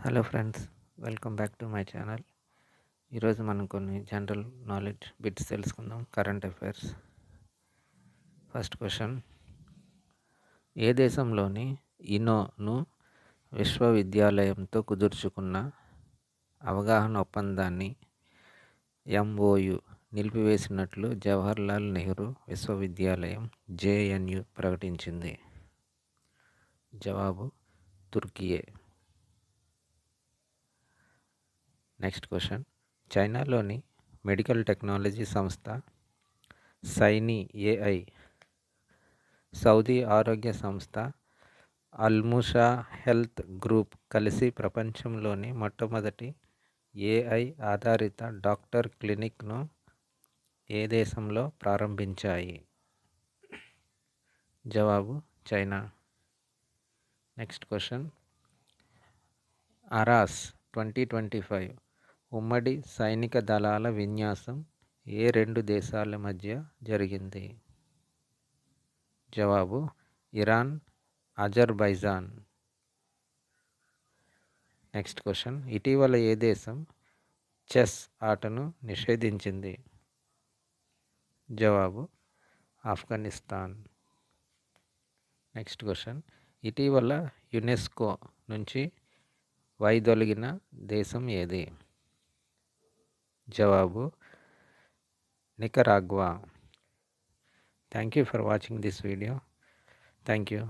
Hello friends, welcome back to my channel. ఈరోజు మనం కొన్ని జనరల్ నాలెడ్జ్ బిట్స్ తెలుసుకుందాం. Current affairs. ఫస్ట్ క్వశ్చన్: ఏ దేశంలోని ఇనోను విశ్వవిద్యాలయంతో కుదుర్చుకున్న అవగాహన ఒప్పందాన్ని ఎంఓయు నిలిపివేసినట్లు జవహర్లాల్ నెహ్రూ విశ్వవిద్యాలయం జేఎన్యు ప్రకటించింది? జవాబు తుర్కియే. నెక్స్ట్ క్వశ్చన్: చైనాలోని మెడికల్ టెక్నాలజీ సంస్థ సైనీ ఏఐ, సౌదీ ఆరోగ్య సంస్థ అల్ముషా హెల్త్ గ్రూప్ కలిసి ప్రపంచంలోని మొట్టమొదటి ఏఐ ఆధారిత డాక్టర్ క్లినిక్ను ఏ దేశంలో ప్రారంభించాయి? జవాబు చైనా. నెక్స్ట్ క్వశ్చన్: అరాస్ 2025 ఉమ్మడి సైనిక దళాల విన్యాసం ఏ రెండు దేశాల మధ్య జరిగింది? జవాబు ఇరాన్, అజర్బైజాన్. నెక్స్ట్ క్వశ్చన్: ఇటీవల ఏ దేశం చెస్ ఆటను నిషేధించింది? జవాబు ఆఫ్ఘనిస్తాన్. నెక్స్ట్ క్వశ్చన్: ఇటీవల యునెస్కో నుంచి వైదొలిగిన దేశం ఏది? జవాబు Nicaragua. Thank you for watching this video. Thank you.